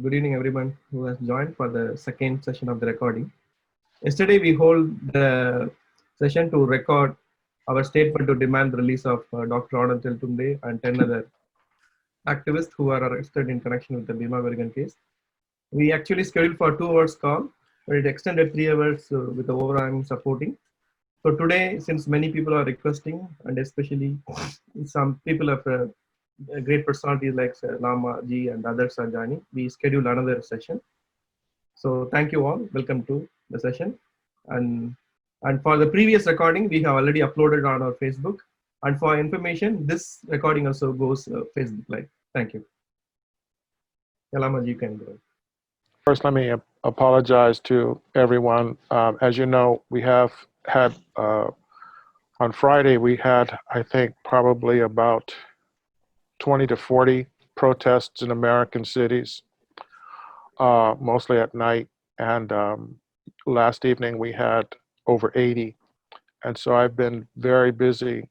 Good evening, everyone who has joined for the second session of the recording. Yesterday, we hold the session to record our statement to demand the release of Dr. Anand Teltumbde and 10 other activists who are arrested in connection with the Bhima Bergen case. We actually scheduled for 2 hours call, but it extended 3 hours with the overhang supporting. So today, since many people are requesting, and especially some people of great personalities like Lama Ji and others are joining, we schedule another session. So thank you all. Welcome to the session. And and for the previous recording, we have already uploaded on our Facebook. And for information, this recording also goes Facebook Live. Thank you. Lama Ji, you can go. First, let me apologize to everyone. As you know, we have had, on Friday, we had, I think, probably about 20 to 40 protests in American cities, mostly at night. And last evening, we had over 80. And so I've been very busy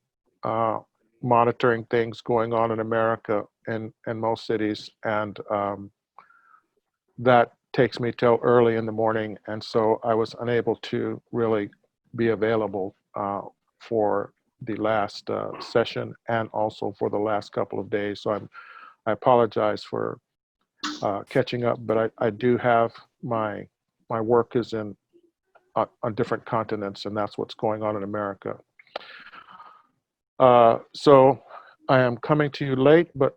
monitoring things going on in America in most cities. And that takes me till early in the morning, and so I was unable to really be available for the last session and also for the last couple of days. So I apologize for catching up, but I do have my work is in on different continents, and that's what's going on in America. So I am coming to you late, but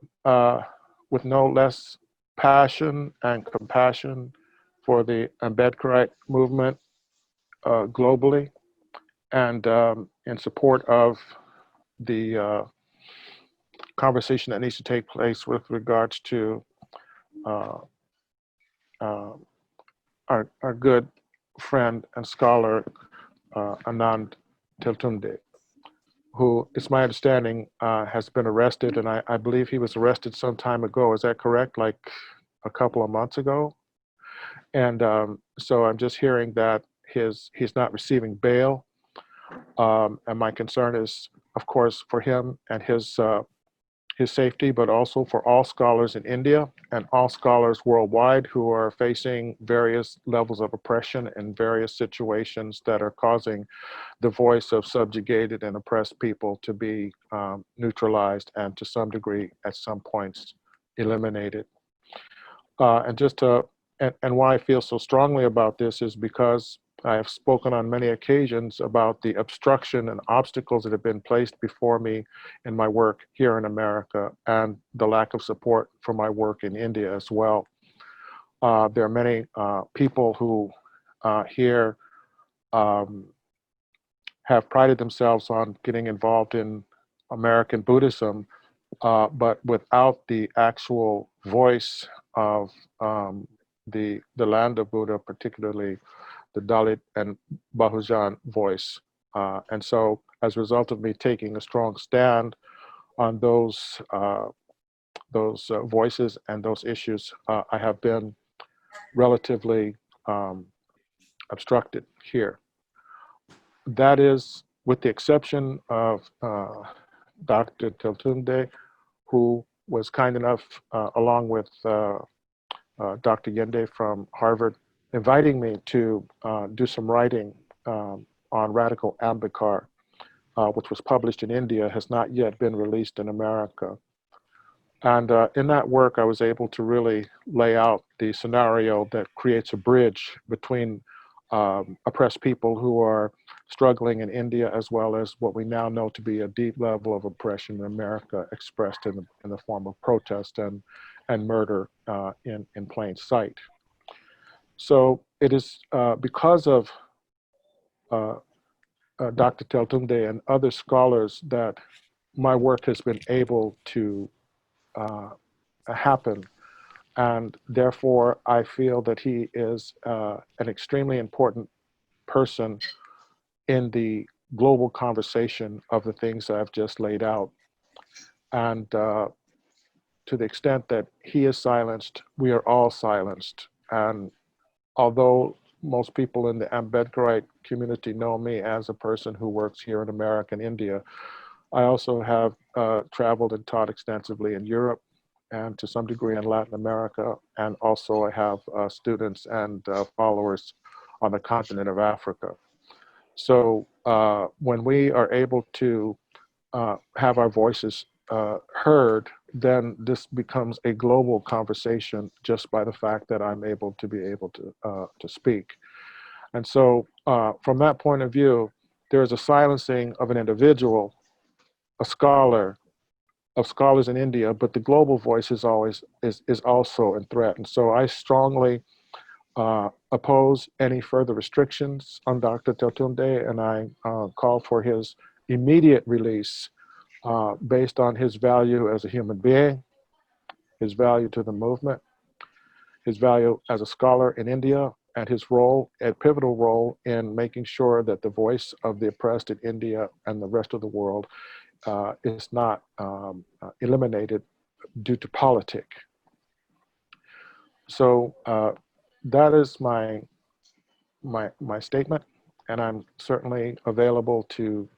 with no less passion and compassion for the Ambedkarite movement globally, and in support of the conversation that needs to take place with regards to our good friend and scholar Anand Teltumbde, who, it's my understanding, has been arrested, and I believe he was arrested some time ago. Is that correct? Like a couple of months ago? And so I'm just hearing that he's not receiving bail. And my concern is, of course, for him and his safety, but also for all scholars in India and all scholars worldwide who are facing various levels of oppression in various situations that are causing the voice of subjugated and oppressed people to be neutralized and to some degree, at some points, eliminated. And just to, and why I feel so strongly about this is because I have spoken on many occasions about the obstruction and obstacles that have been placed before me in my work here in America, and the lack of support for my work in India as well. There are many people who here have prided themselves on getting involved in American Buddhism, but without the actual voice of the land of Buddha, particularly the Dalit and Bahujan voice. And so as a result of me taking a strong stand on those voices and those issues, I have been relatively obstructed here. That is, with the exception of Dr. Teltumbde, who was kind enough, along with Dr. Yende from Harvard, inviting me to do some writing on radical Ambedkar, which was published in India, has not yet been released in America. And in that work, I was able to really lay out the scenario that creates a bridge between oppressed people who are struggling in India, as well as what we now know to be a deep level of oppression in America, expressed in the form of protest and murder in plain sight. So it is because of Dr. Teltumbde and other scholars that my work has been able to happen. And therefore, I feel that he is an extremely important person in the global conversation of the things that I've just laid out. And to the extent that he is silenced, we are all silenced. And although most people in the Ambedkarite community know me as a person who works here in America and India, I also have traveled and taught extensively in Europe, and to some degree in Latin America. And also I have students and followers on the continent of Africa. So when we are able to have our voices heard, then this becomes a global conversation just by the fact that I'm able to speak. And so from that point of view, there is a silencing of an individual, a scholar, of scholars in India, but the global voice is always is also in threat. And so I strongly oppose any further restrictions on Dr. Teltumbde, and I call for his immediate release based on his value as a human being, his value to the movement, his value as a scholar in India, and his role, a pivotal role in making sure that the voice of the oppressed in India and the rest of the world is not eliminated due to politic. So that is my statement, and I'm certainly available to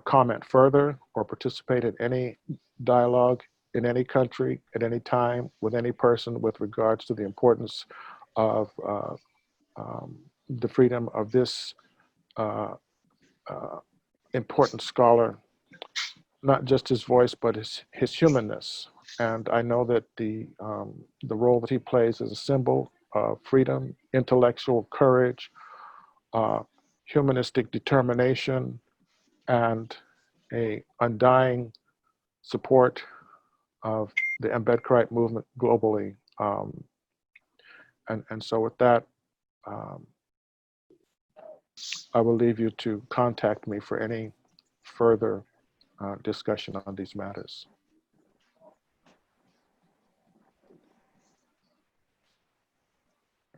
comment further or participate in any dialogue in any country at any time with any person with regards to the importance of the freedom of this important scholar, not just his voice, but his humanness. And I know that the role that he plays as a symbol of freedom, intellectual courage, humanistic determination, and a undying support of the Ambedkarite movement globally. And so with that, I will leave you to contact me for any further discussion on these matters.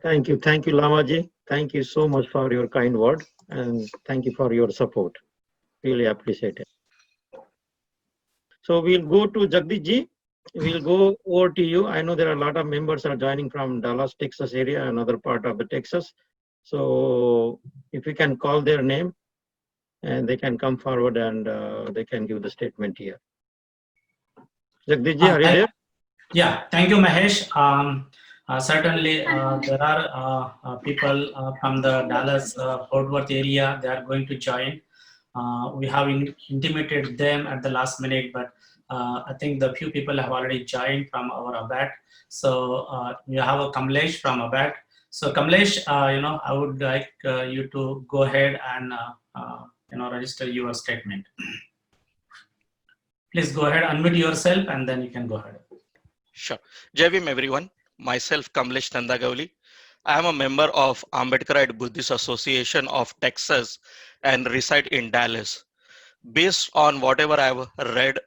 Thank you, Lamaji. Thank you so much for your kind word, and thank you for your support. Really appreciate it. So we'll go to Jagdish ji. We'll go over to you. I know there are a lot of members are joining from Dallas, Texas area, another part of the Texas. So if we can call their name, and they can come forward and they can give the statement here. Jagdish ji, are you there? Yeah, thank you, Mahesh. Certainly, there are people from the Dallas Fort Worth area. They are going to join. We have intimated them at the last minute, but I think the few people have already joined from our ABAT. So we have a Kamlesh from ABAT. So Kamlesh, I would like you to go ahead and register your statement. Please go ahead, unmute yourself, and then you can go ahead. Sure. Jai Bhim, everyone. Myself, Kamlesh Nandag. I am a member of Ambedkarite Buddhist Association of Texas and reside in Dallas. Based on whatever I've read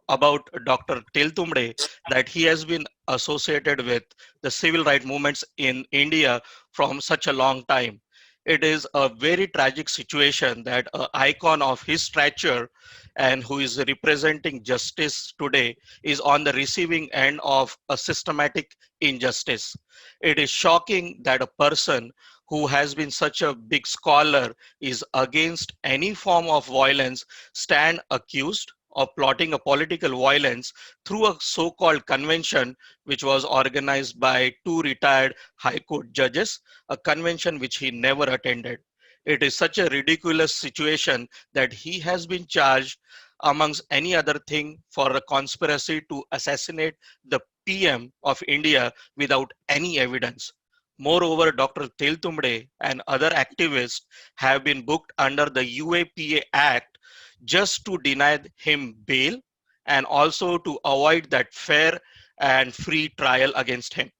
about Dr. Teltumbde, that he has been associated with the civil rights movements in India from such a long time. It is a very tragic situation that an icon of his stature and who is representing justice today is on the receiving end of a systematic injustice. It is shocking that a person who has been such a big scholar is against any form of violence stand accused of plotting a political violence through a so-called convention which was organized by two retired high court judges, a convention which he never attended. It is such a ridiculous situation that he has been charged amongst any other thing for a conspiracy to assassinate the PM of India without any evidence. Moreover, Dr. Teltumbde and other activists have been booked under the UAPA Act just to deny him bail and also to avoid that fair and free trial against him.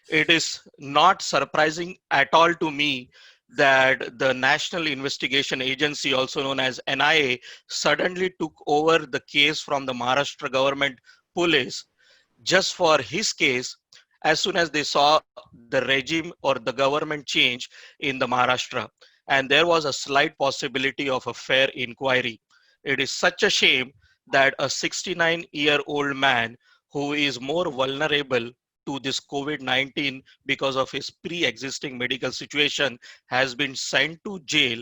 It is not surprising at all to me that the National Investigation Agency, also known as NIA, suddenly took over the case from the Maharashtra government police just for his case as soon as they saw the regime or the government change in the Maharashtra. And there was a slight possibility of a fair inquiry. It is such a shame that a 69-year-old man who is more vulnerable to this COVID-19 because of his pre-existing medical situation has been sent to jail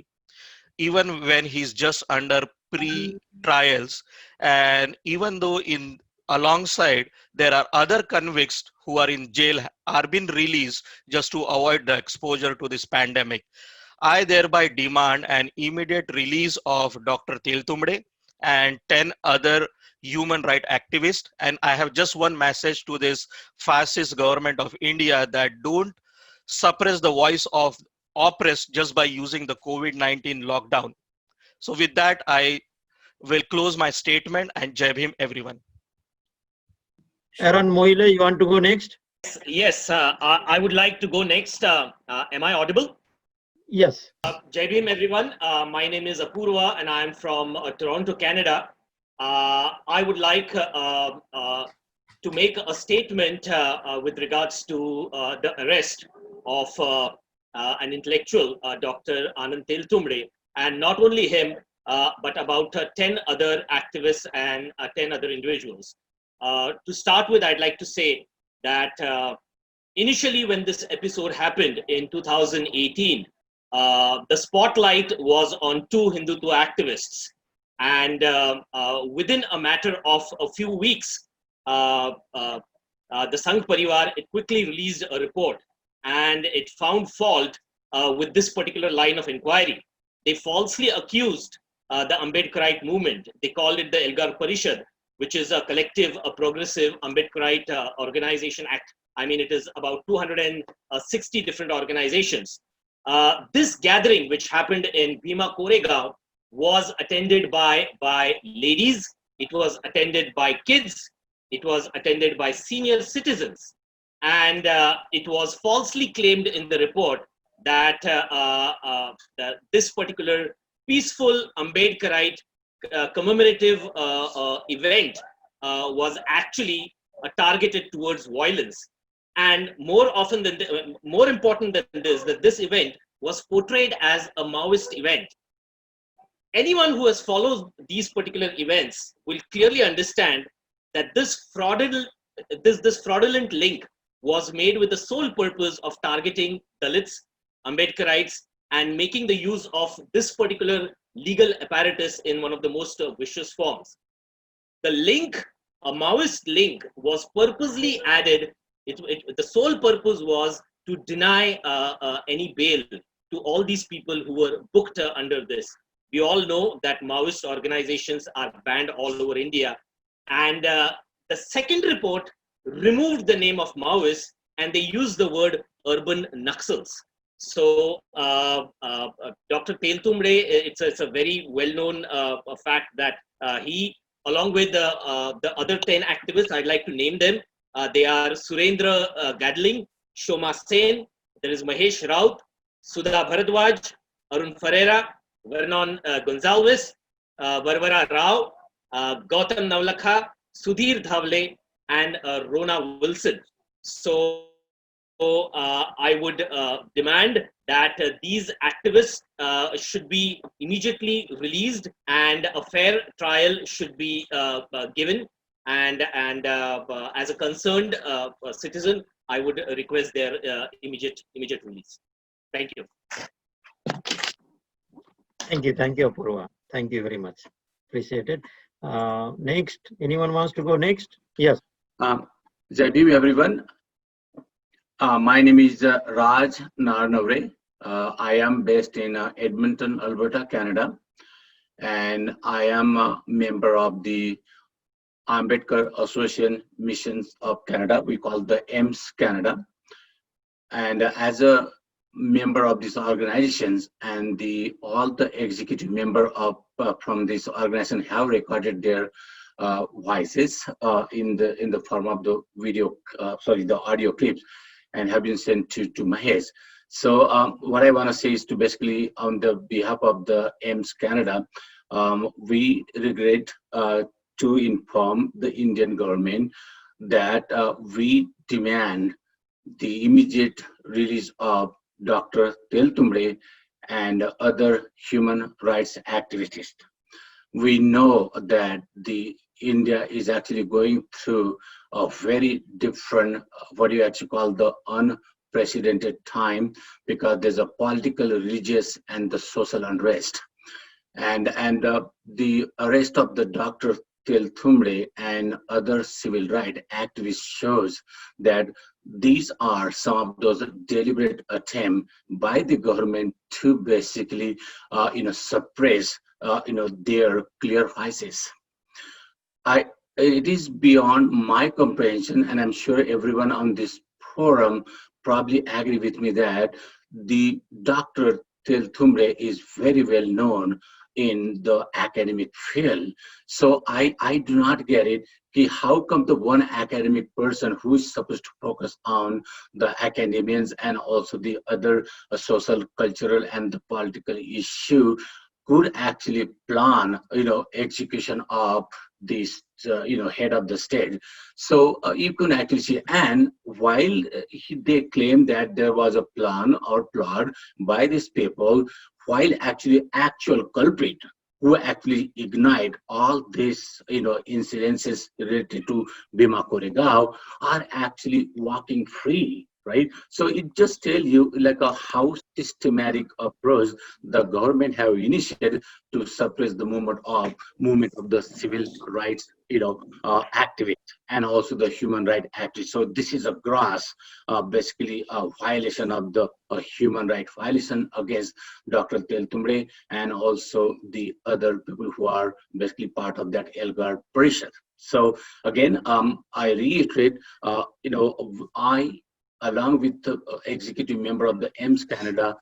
even when he's just under pre-trials. And even though in alongside, there are other convicts who are in jail are being released just to avoid the exposure to this pandemic. I thereby demand an immediate release of Dr. Teltumbde and 10 other human rights activists. And I have just one message to this fascist government of India, that don't suppress the voice of oppressed just by using the COVID-19 lockdown. So with that, I will close my statement, and Jai Bhim everyone. Aaron Mohile, you want to go next? Yes, I would like to go next. Am I audible? Yes. Jai Bhim, everyone. My name is Apurva and I'm from Toronto, Canada. I would like to make a statement with regards to the arrest of an intellectual, Dr. Anand Teltumbde, and not only him, but about 10 other activists and 10 other individuals. To start with, I'd like to say that initially when this episode happened in 2018, the spotlight was on two Hindutva activists. And within a matter of a few weeks, the Sangh Parivar, it quickly released a report and it found fault with this particular line of inquiry. They falsely accused the Ambedkarite movement. They called it the Elgar Parishad, which is a collective, a progressive Ambedkarite organization act. I mean, it is about 260 different organizations. This gathering, which happened in Bhima Koregaon, was attended by ladies, it was attended by kids, it was attended by senior citizens. And it was falsely claimed in the report that this particular peaceful Ambedkarite commemorative event was actually targeted towards violence. And more important than this, that this event was portrayed as a Maoist event. Anyone who has followed these particular events will clearly understand that this fraudulent link was made with the sole purpose of targeting Dalits, Ambedkarites, and making the use of this particular legal apparatus in one of the most vicious forms. The link, a Maoist link, was purposely added. The sole purpose was to deny any bail to all these people who were booked under this. We all know that Maoist organizations are banned all over India. And the second report removed the name of Maoists and they used the word urban Naxals. So Dr. Teltumbde, it's a very well-known fact that he, along with the other 10 activists, I'd like to name them. They are Surendra Gadling, Shoma Sen, there is Mahesh Raut, Sudha Bharadwaj, Arun Ferreira, Vernon Gonzalez, Varvara Rao, Gautam Navlakha, Sudhir Dhavle, and Rona Wilson. So I would demand that these activists should be immediately released and a fair trial should be given. And as a concerned citizen, I would request their immediate release. Thank you. Thank you, Apurva. Thank you very much. Appreciate it. Next, anyone wants to go next? Yes. Jai Bhim, everyone. My name is Raj Narnavre. I am based in Edmonton, Alberta, Canada, and I am a member of the Ambedkar Association Missions of Canada. We call the EMS Canada. And as a member of these organizations, and all the executive member of from this organization have recorded their voices in the form of the the audio clips, and have been sent to Mahesh. So what I want to say is to basically, on the behalf of the EMS Canada, we regret to inform the Indian government that we demand the immediate release of Dr. Teltumbde and other human rights activists. We know that India is actually going through a very different, what you actually call the unprecedented time, because there's a political, religious, and the social unrest. And the arrest of the Dr. Teltumbde and other civil rights activists shows that these are some of those deliberate attempts by the government to basically, suppress, their clear voices. It is beyond my comprehension, and I'm sure everyone on this forum probably agree with me that the Dr. Teltumbde is very well known in the academic field. So I do not get it. How come the one academic person who is supposed to focus on the academians and also the other social, cultural, and the political issue could actually plan, execution of this, head of the state. So you can actually see, and while they claim that there was a plan or plot by these people, while actually actual culprit who actually ignite all these, incidences related to Bhima Koregaon are actually walking free, right? So it just tells you like how systematic approach the government have initiated to suppress the movement of the civil rights, activists and also the human rights activists. So this is a gross, basically a violation of the human right violation against Dr. Teltumbde and also the other people who are basically part of that Elgar Parishad. So again, I reiterate, I, along with the executive member of the EMS Canada,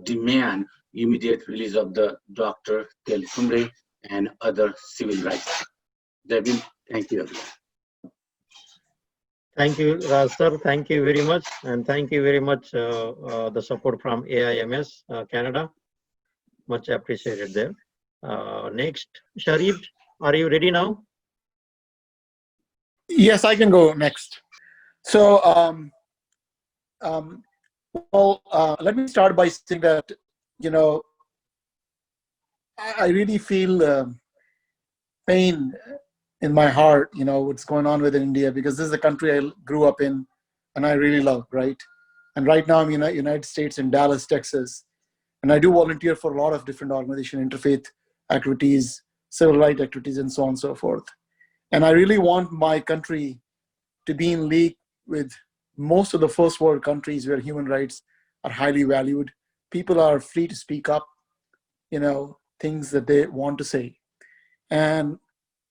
demand immediate release of the Dr. Teltumbde and other civil rights. Devin, thank you. Thank you, Raj sir. Thank you very much. And thank you very much, the support from AIMS Canada. Much appreciated there. Next, Sharif, are you ready now? Yes, I can go next. So, let me start by saying that, I really feel pain in my heart, what's going on with India, because this is a country I grew up in and I really love, right? And right now I'm in the United States in Dallas, Texas. And I do volunteer for a lot of different organizations, interfaith activities, civil rights activities, and so on and so forth. And I really want my country to be in league with most of the first world countries where human rights are highly valued. People are free to speak up, things that they want to say. And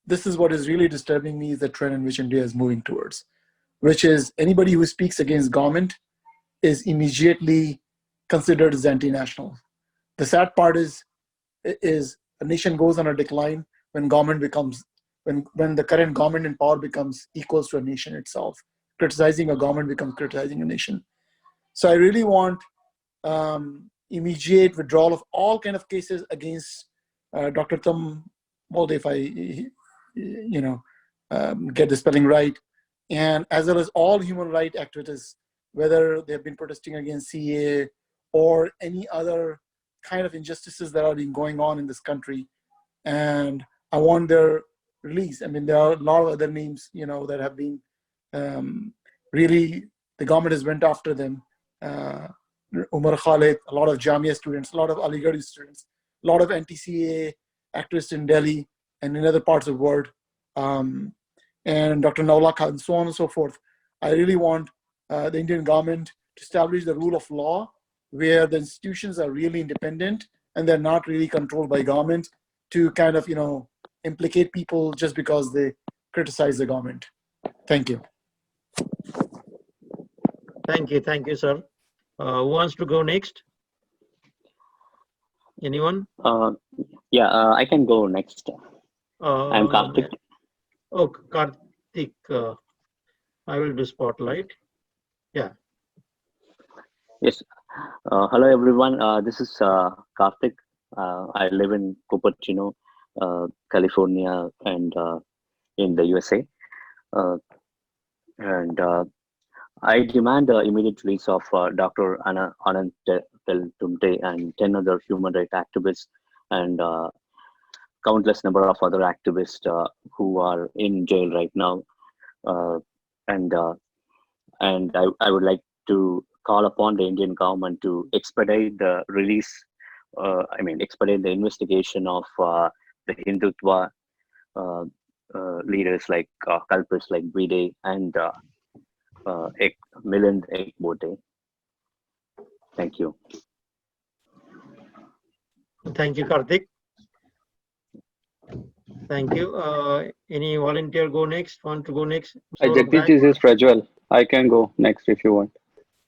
this is what is really disturbing me, is the trend in which India is moving towards, which is anybody who speaks against government is immediately considered as anti-national. The sad part is a nation goes on a decline when when the current government in power becomes equals to a nation itself. Criticizing a government becomes criticizing a nation. So I really want immediate withdrawal of all kind of cases against Dr. Teltumbde, if I get the spelling right, and as well as all human rights activists, whether they've been protesting against CA or any other kind of injustices that are being going on in this country. And I want their release. I mean, there are a lot of other names, that have been really, the government has went after them. Umar Khalid, a lot of Jamia students, a lot of Aligarh students, a lot of anti-CA activists in Delhi and in other parts of the world, and Dr. Nawla Khan, and so on and so forth. I really want the Indian government to establish the rule of law where the institutions are really independent and they're not really controlled by government to kind of, implicate people just because they criticize the government. Thank you. Thank you, sir. Who wants to go next? Anyone? I can go next. I'm Karthik. Oh, Karthik. I will do spotlight. Yeah. Yes. Hello, everyone. This is Karthik. I live in Cupertino, California, and in the USA. And I demand the immediate release of Dr. Anand Teltumbde and 10 other human rights activists and countless number of other activists who are in jail right now. And I would like to call upon the Indian government to expedite the release, expedite the investigation of the Hindutva leaders like culprits like Vide and Milind Ekbote. Thank you. Thank you, Karthik. Thank you. Any volunteer go next? Want to go next? Jagdish, this is Prajwal. I can go next if you want.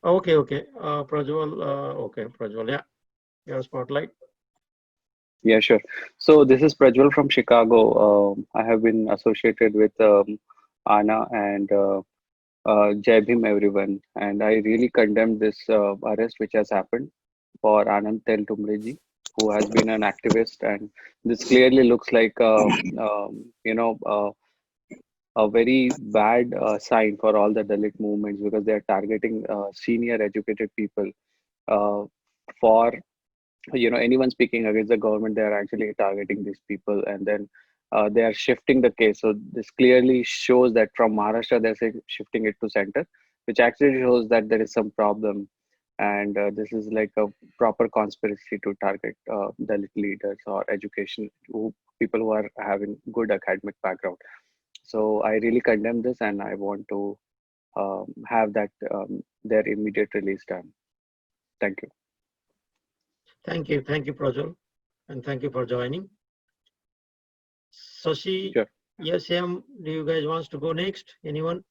Okay, okay. Prajwal, okay, Prajwal, yeah. Your spotlight. Yeah, sure. So this is Prajwal from Chicago. I have been associated with Anna and Jai Bhim everyone. And I really condemn this arrest which has happened for Anand Teltumbde ji, who has been an activist. And this clearly looks like, a very bad sign for all the Dalit movements because they are targeting senior educated people for anyone speaking against the government. They are actually targeting these people, and then they are shifting the case. So this clearly shows that from Maharashtra they're shifting it to center, which actually shows that there is some problem, and this is like a proper conspiracy to target Dalit leaders or education people who are having good academic background. So I really condemn this, and I want to have that their immediate release done. Thank you. Thank you, Prajwal, and thank you for joining. Sashi, Sure. yes, Sam, do you guys want to go next? Anyone?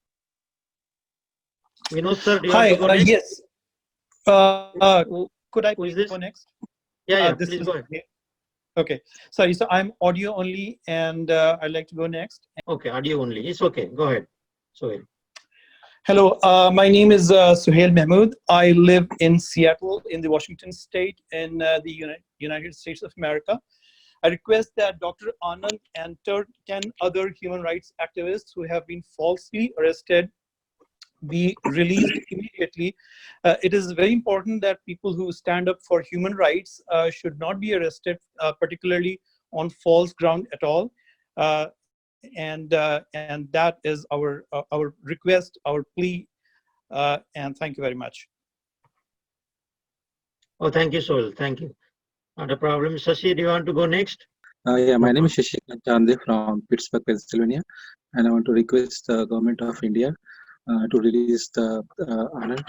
Vinod sir, do you Hi, want to go next? yes. Could I please go next? Yeah, this please is go ahead. Okay, sorry, so I'm audio only and I'd like to go next. Okay, audio only. It's okay. Go ahead. Sohail. Hello, my name is Suhail Mahmood. I live in Seattle in the Washington state in the United States of America. I request that Dr. Anand and 10 other human rights activists who have been falsely arrested be released immediately. It is very important that people who stand up for human rights should not be arrested, particularly on false ground at all. And that is our request, our plea, and thank you very much. Oh, thank you, Sohail. Thank you. Not a problem. Sashi, do you want to go next? Yeah, my name is Dr Teltumbde from Pittsburgh, Pennsylvania, and I want to request the government of India to release the Anand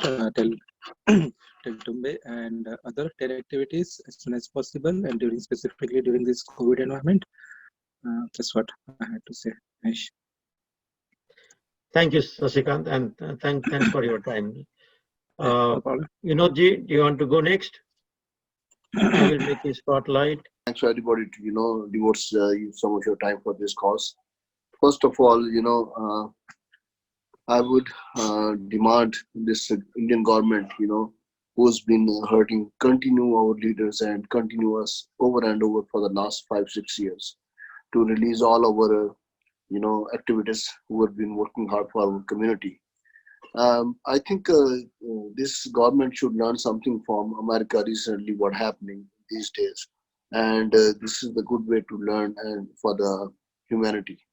Teltumbde and other terror activities as soon as possible, and specifically during this COVID environment. That's what I had to say. Nish. Thank you, Sasikant, and thanks for your time. No problem. Vinodji, do you want to go next? I will make a spotlight. Thanks for everybody to devote some of your time for this cause. First of all, I would demand this Indian government, who's been hurting, continue our leaders and continue us over and over for the last 5-6 years, to release all our activists who have been working hard for our community. I think this government should learn something from America recently, what happening these days, and this is the good way to learn and for the humanity.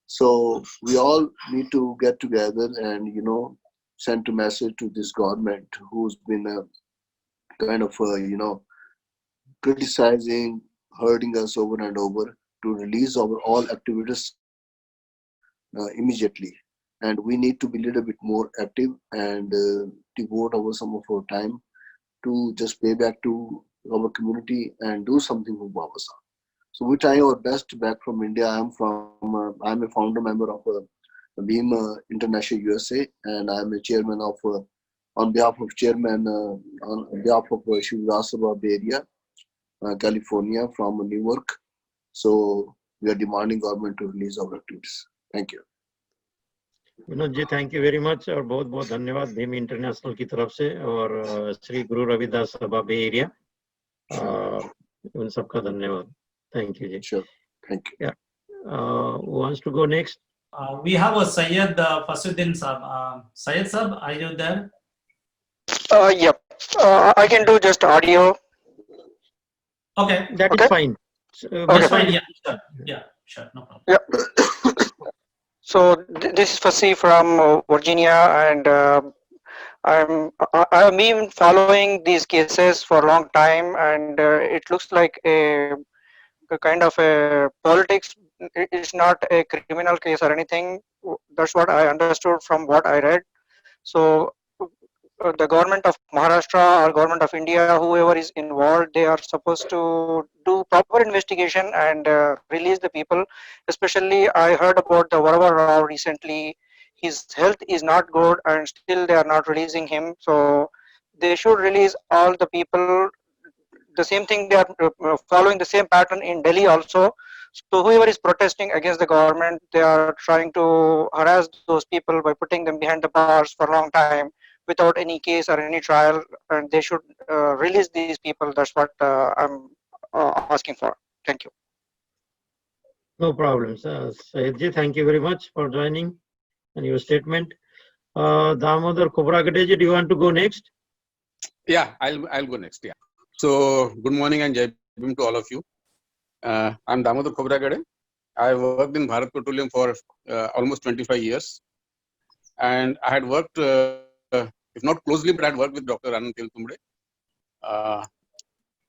So we all need to get together and send a message to this government who's been kind of criticizing, hurting us over and over, to release our all activists immediately. And we need to be a little bit more active and devote some of our time to just pay back to our community and do something with Babasa. So we try our best back from India. I'm a founder member of Beam International USA, and I'm a chairman of, on behalf of Shivasabha Bay Area, California, from Newark. So we are demanding government to release our activities. Thank you. Vinod ji, thank you very much और बहुत बहुत धन्यवाद Bhim international की तरफ से और श्री गुरु रविदास सभा बे area, उन सबका धन्यवाद. Thank you ji. Sure. Thank you. Yeah. Who wants to go next? We have a Syed Fasuddin Sab. Syed Sab, are you there? Yep. I can do just audio. Okay. That is fine. That's fine. Yeah. Sure. Yeah. Sure. No problem. Yeah. So this is Fasi from Virginia, and I've been following these cases for a long time, and it looks like a kind of a politics. It's not a criminal case or anything. That's what I understood from what I read. So the government of Maharashtra or government of India, whoever is involved, they are supposed to do proper investigation and release the people. Especially, I heard about the Varava Rao recently. His health is not good, and still they are not releasing him. So they should release all the people. The same thing, they are following the same pattern in Delhi also. So whoever is protesting against the government, they are trying to harass those people by putting them behind the bars for a long time without any case or any trial, and they should release these people. That's what I'm asking for. Thank you. No problem, sir. Sayedji, thank you very much for joining and your statement. Damodar Khobragade, do you want to go next? Yeah, I'll go next. Yeah. So good morning and Jai Bhim to all of you. I'm Damodar Khobragade. I worked in Bharat Petroleum for almost 25 years, and I had worked, if not closely, but I had worked with Dr. Anand Teltumbde.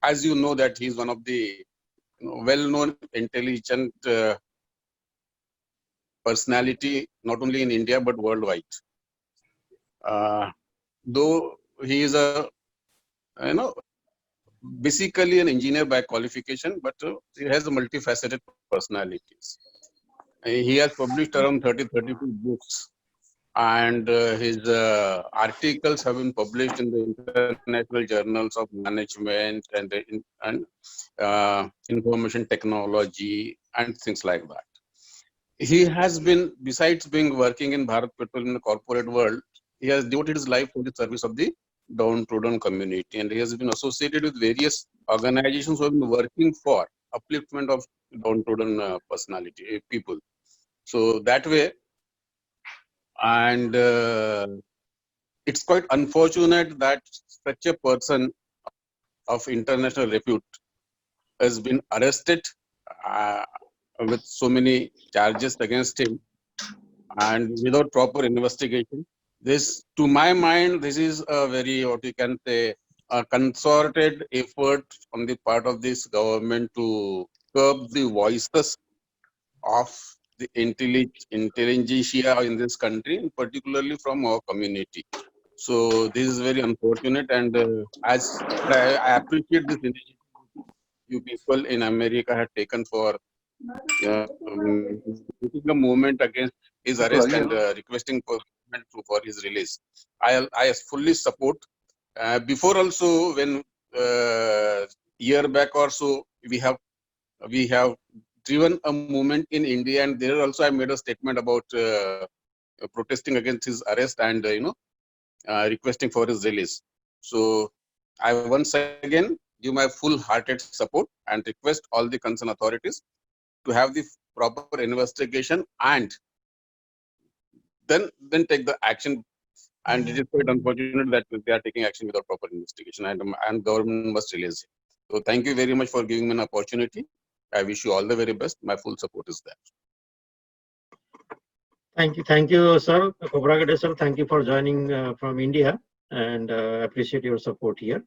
As you know, that he's one of the well-known, intelligent personality, not only in India but worldwide. Though he is basically an engineer by qualification, but he has a multifaceted personalities. He has published around 32 books, and his articles have been published in the international journals of management and information technology and things like that. He has been, besides being working in Bharat Petroleum in the corporate world, he has devoted his life for the service of the downtrodden community, and he has been associated with various organizations who have been working for upliftment of downtrodden personality people. So that way, and it's quite unfortunate that such a person of international repute has been arrested with so many charges against him and without proper investigation. This, to my mind, this is a very, what you can say, a concerted effort on the part of this government to curb the voices of the intelligentsia in this country, and particularly from our community. So this is very unfortunate, and I appreciate this initiative you people in America had taken for taking a movement against his arrest and requesting for his release. I fully support. Before also, when year back or so, we have driven a movement in India, and there also I made a statement about protesting against his arrest and requesting for his release. So I once again give my full-hearted support and request all the concerned authorities to have the proper investigation and then take the action. And it is quite unfortunate that they are taking action without proper investigation, and government must release him. So thank you very much for giving me an opportunity. I wish you all the very best. My full support is there. Thank you, sir. Khobragade, sir, thank you for joining from India, and appreciate your support here.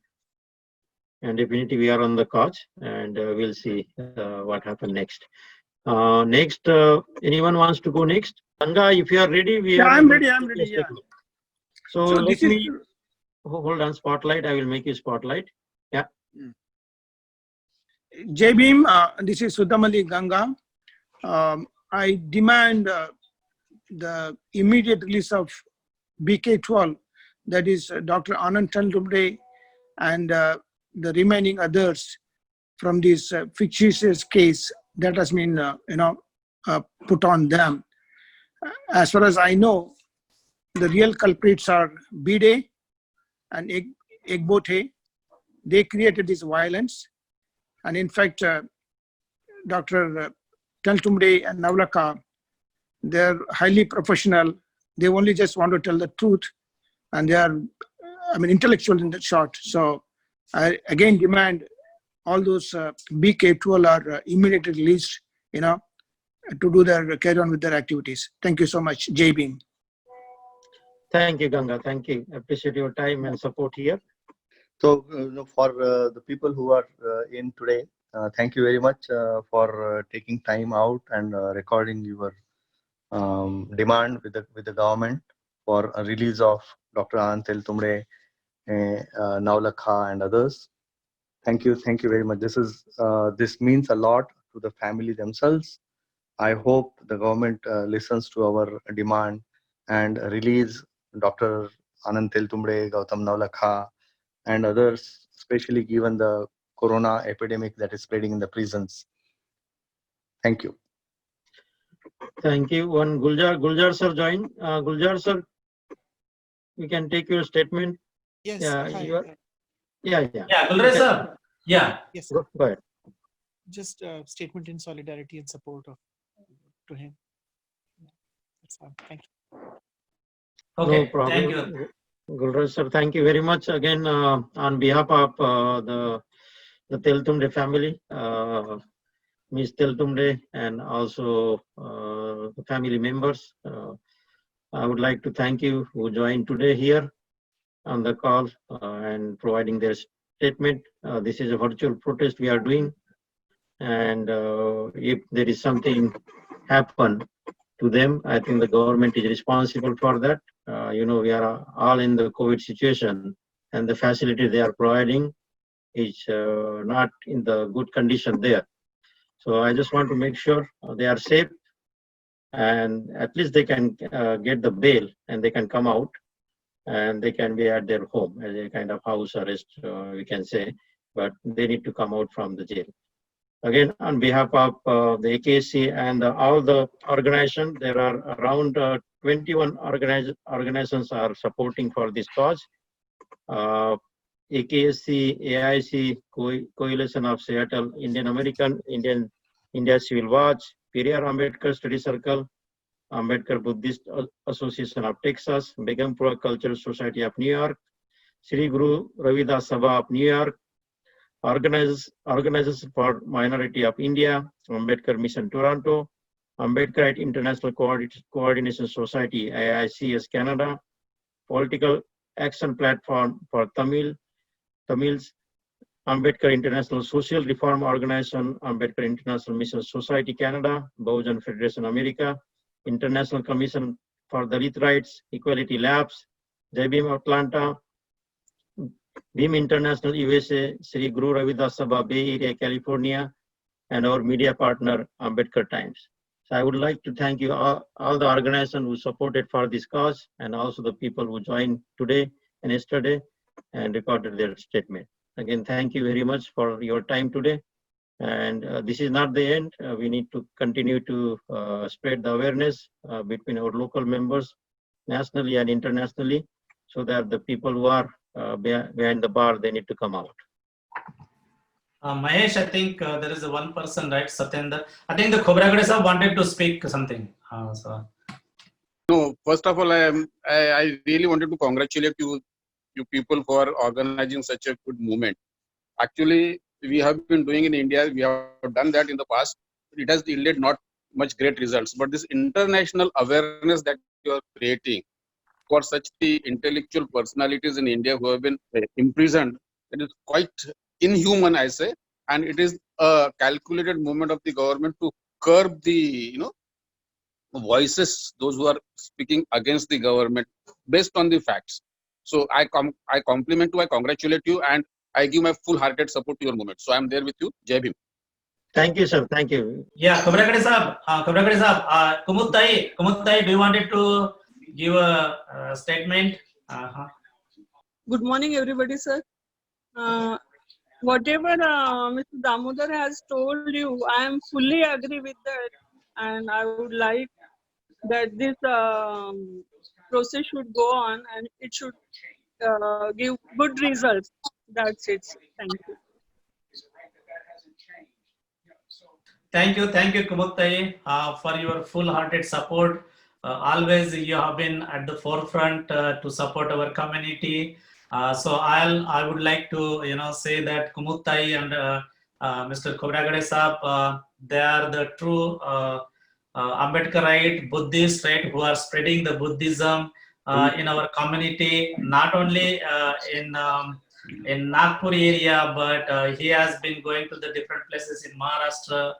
And definitely we are on the couch, and we'll see what happens next. Next, anyone wants to go next? Ganga, if you are ready, we are. I'm ready. Yeah. So let me hold on spotlight. I will make you spotlight. Yeah. Jai Bhim, this is Sudhamali Ganga. I demand the immediate release of BK12, that is Dr. Anand Teltumbde and the remaining others from this fictitious case that has been put on them. As far as I know, the real culprits are Bide and Egbote. They created this violence, and in fact, Dr. Teltumbde and Navlaka, they're highly professional. They only just want to tell the truth, and they are, intellectual in that short. So I again demand all those BK12 are immediately released, to do their carry on with their activities. Thank you so much, Jai Bhim. Thank you, Ganga. Thank you. Appreciate your time and support here. So for the people who are in today, thank you very much for taking time out and recording your demand with the government for a release of Dr. Anand Teltumbde, Naulakha and others. Thank you very much. This means a lot to the family themselves. I hope the government listens to our demand and release Dr. Anand Teltumbde, Gautam Naulakha and others, especially given the corona epidemic that is spreading in the prisons. Thank you. Thank you. One Guljar sir join. Guljar sir, we can take your statement. Yes. Yeah, Hi. you are. Yeah. Yeah, Guljar sir. Yeah. Yes. Go ahead. Just a statement in solidarity and support to him. That's all. Thank you. Okay. No problem. Thank you. Gulraj sir, thank you very much again on behalf of the Teltumbde family, Ms. Teltumbde, and also the family members. I would like to thank you who joined today here on the call and providing their statement. This is a virtual protest we are doing, and if there is something happen to them, I think the government is responsible for that. We are all in the COVID situation, and the facility they are providing is not in the good condition there. So I just want to make sure they are safe, and at least they can get the bail and they can come out and they can be at their home as a kind of house arrest, we can say, but they need to come out from the jail. Again, on behalf of the AKSC and all the organizations, there are around 21 organizations are supporting for this cause. AKSC, AIC, Coalition of Seattle, Indian American, India Civil Watch, Periyar Ambedkar Study Circle, Ambedkar Buddhist Association of Texas, Begumpura Cultural Society of New York, Sri Guru Ravidas Sabha of New York, Organizers for Minority of India, Ambedkar Mission Toronto, Ambedkar International Coordination Society, AICS Canada, Political Action Platform for Tamils, Ambedkar International Social Reform Organization, Ambedkar International Mission Society Canada, Bahujan Federation America, International Commission for Dalit Rights, Equality Labs, JBM Atlanta, BIM International USA, Sri Guru Ravidas Sabha Bay Area, California, and our media partner, Ambedkar Times. So I would like to thank you all the organizations who supported for this cause, and also the people who joined today and yesterday and recorded their statement. Again, thank you very much for your time today. And this is not the end. We need to continue to spread the awareness between our local members, nationally and internationally, so that the people who are behind the bar, they need to come out. Mahesh, I think there is one person, right? Satyender. I think the Khobragade sir wanted to speak something. No, first of all, I really wanted to congratulate you people for organizing such a good movement. Actually, we have been doing in India, we have done that in the past. It has yielded not much great results, but this international awareness that you are creating for such the intellectual personalities in India who have been imprisoned, it is quite inhuman, I say, and it is a calculated movement of the government to curb the voices, those who are speaking against the government based on the facts. So I compliment you, I congratulate you, and I give my full-hearted support to your movement. So I am there with you. Jai Bhim. Thank you, sir. Thank you. Yeah, Khobragade sir, Kumuttai, do you wanted to give a statement? Good morning, everybody, sir. Whatever Mr. Damodar has told you, I am fully agree with that, and I would like that this process should go on and it should give good results. That's it. Thank you. Thank you, Kumuttai, for your full-hearted support. Always you have been at the forefront to support our community. So I would like to say that Kumuttai and Mr. Khobragade Saab, they are the true Ambedkarite Buddhists, right, who are spreading the Buddhism in our community, not only in Nagpur area, but he has been going to the different places in Maharashtra.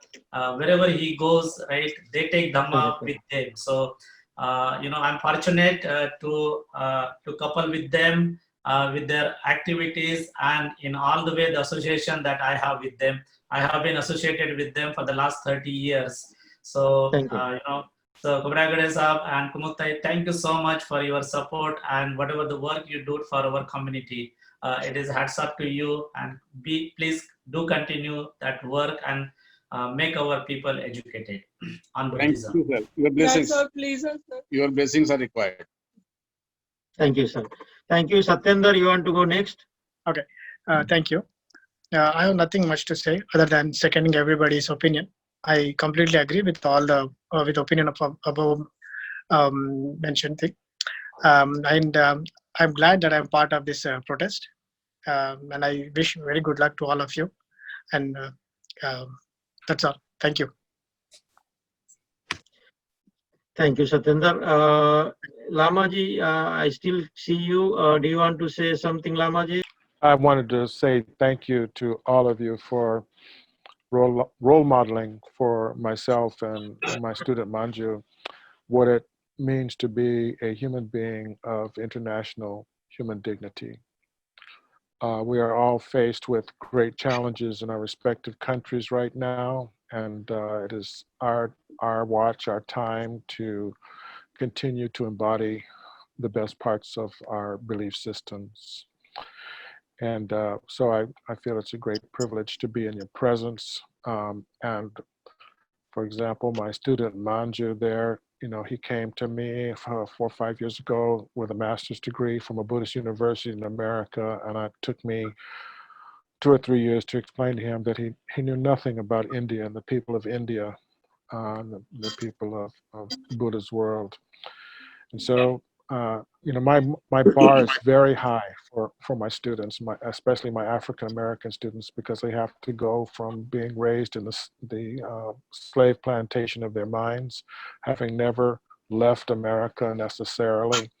Wherever he goes, right, they take Dhamma with them. So, I'm fortunate to couple with them with their activities, and in all the way the association that I have with them. I have been associated with them for the last 30 years. So, so Khobragade Sahab and Kumuktai, thank you so much for your support and whatever the work you do for our community. It is hats up to you, and please do continue that work and make our people educated on Thank Buddhism. you, sir. Your blessings. Yes, sir, please, sir. Your blessings are required. Thank you, sir. Thank you, Satyender. You want to go next? Okay. Thank you. I have nothing much to say other than seconding everybody's opinion. I completely agree with all the with opinion of above mentioned thing, and I'm glad that I'm part of this protest, and I wish very good luck to all of you. And that's all. Thank you. Thank you, Satyender. Lamaji, I still see you. Do you want to say something, Lamaji? I wanted to say thank you to all of you for role modeling for myself and my student Manju what it means to be a human being of international human dignity. We are all faced with great challenges in our respective countries right now, and it is our watch, our time to continue to embody the best parts of our belief systems. And so I feel it's a great privilege to be in your presence. And for example, my student Manju there, he came to me 4 or 5 years ago with a master's degree from a Buddhist university in America. And it took me 2 or 3 years to explain to him that he knew nothing about India and the people of India, the people of Buddha's world. And so, my bar is very high for my students, especially my African American students, because they have to go from being raised in the slave plantation of their minds, having never left America necessarily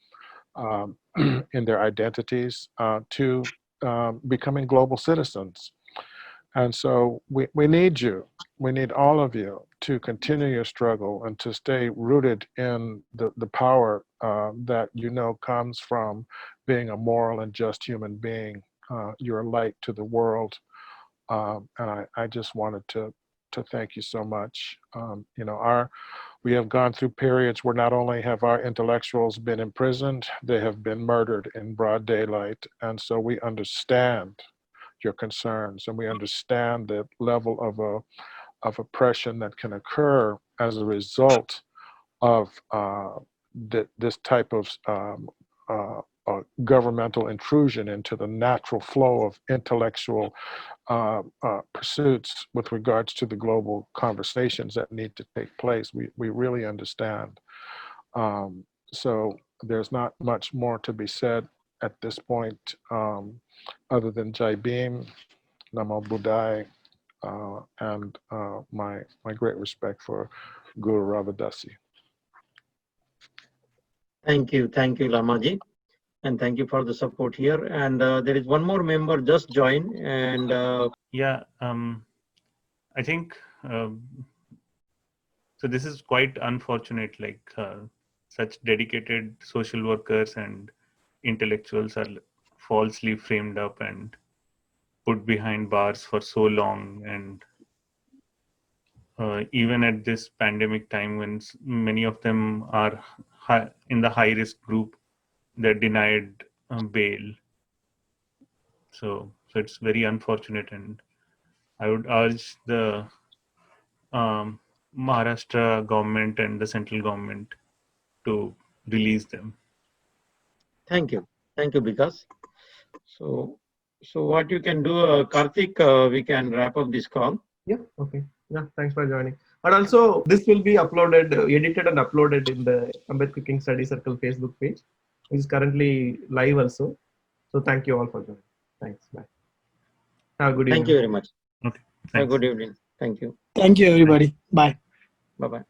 in their identities, to becoming global citizens. And so we need you. We need all of you to continue your struggle and to stay rooted in the power that comes from being a moral and just human being. You're a light to the world. And I just wanted to thank you so much. We have gone through periods where not only have our intellectuals been imprisoned, they have been murdered in broad daylight. And so we understand your concerns, and we understand the level of oppression that can occur as a result of this type of governmental intrusion into the natural flow of intellectual pursuits with regards to the global conversations that need to take place. We really understand. So there's not much more to be said at this point, other than Jai Bhim, Namo Buddhaya, and my great respect for Guru Ravadasi. Thank you, Lamaji, and thank you for the support here. And there is one more member just joined, and yeah, I think so. This is quite unfortunate. Like such dedicated social workers and intellectuals are falsely framed up and put behind bars for so long, and even at this pandemic time when many of them are in the high risk group, they're denied bail. So it's very unfortunate, and I would urge the Maharashtra government and the central government to release them. thank you, Bikash. So what you can do, Karthik, we can wrap up this call. Yeah, okay. Yeah, thanks for joining. And also, this will be uploaded, edited and uploaded in the Ambedkar King Study Circle Facebook page, which is currently live also. So thank you all for joining. Thanks. Bye. Have a good evening. Thank you very much. Okay. Have a good evening. Thank you. Thank you, everybody. Bye. Bye-bye.